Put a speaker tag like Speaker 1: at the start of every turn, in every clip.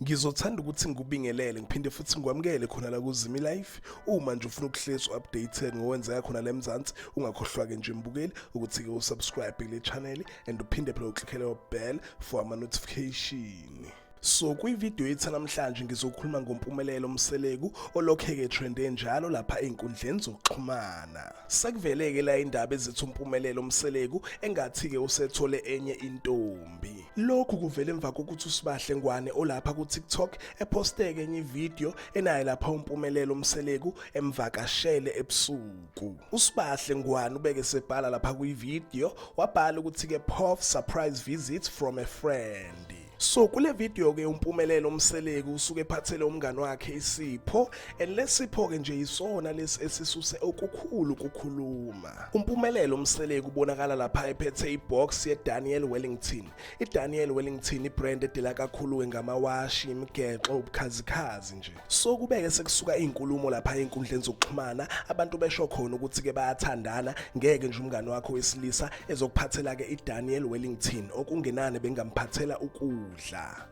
Speaker 1: Ngizothanda ukuthi ngikubingelele ngiphinde futhi ngikwamukele khona la kuZimi Life. Uma nje ufuna ukuhlezi updated ngokwenzeka khona la eMzansi, ungakhohlwa ke nje mbukeli ukuthi ke usubscribe kule channel and uphinde phela uklikele le bell for ama notification. So kwivideo yethu namhlanje ngizokhuluma ngoMpumelelo Mseleku olokheke trende njalo lapha einkundleni zokuxhumana. Sekuveleke la indaba ezithi uMpumelelo Mseleku engathi ke usethole enye intombi. Lokhu kuvela emva kokuthi uSibahle Ngwane olapha ku TikTok eposteke enye video enaye lapha uMpumelelo Mseleku emvakashele ebusuku. uSibahle Ngwane ubeke sebhala lapha kwivideo wabhala ukuthi ke POV surprise visit from a friend. So kule video ke uMpumelelo Mseleku usuke ephathele umngane wakhe isipho lesipho ke nje isona lesi esisuse okukhulu ukukhuluma. uMpumelelo Mseleku ubonakala lapha ephethe ibox yeDaniel Wellington. iDaniel Wellington ibrand edela kakhulu ngamawashi, imigexo, ubukhazikhazi nje. So kubeke sekusuka izinkulumo lapha einkundleni zokuxhumana abantu besho khona ukuthi ke bayathandana, ngeke nje umngane wakho wesilisa ezokuphathela ke iDaniel Wellington okungenani bengamphathela ukudla.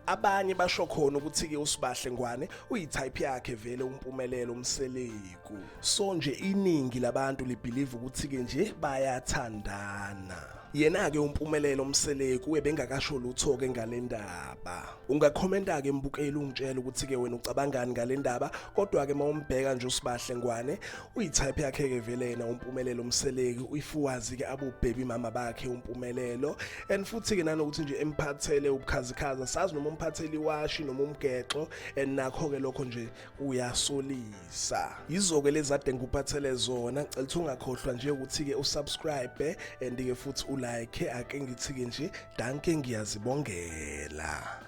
Speaker 1: Abanye basho khona ukuthi ke uSibahle Ngwane uyitype yakhe vele uMpumelelo Mseleku. So nje iningi labantu libelieve ukuthi ke nje bayathandana. Yena ke uMpumelelo Mseleku ebengakasho lutho ke ngalendaba. Ungakhomenta ke mbukeli ungitshela ukuthi ke wena ucabangani ngalendaba, kodwa ke mawumbheka nje uSibahle Ngwane uyitype yakhe ke vele yena uMpumelelo Mseleku uyifuwazi ke abo baby mama bakhe uMpumelelo, and futhi ke nanokuthi nje emphathele ubukhazikhaza sazi noma umphatheli washi noma umgexo nakho ke lokho nje uyasolisa. Yizo ke lezade ngikuphathele zona, ngicela ukuthi ungakhohlwa nje ukuthi ke usubscribe and ke futhi like ake ngithi ke nje danke ngiyazibongela.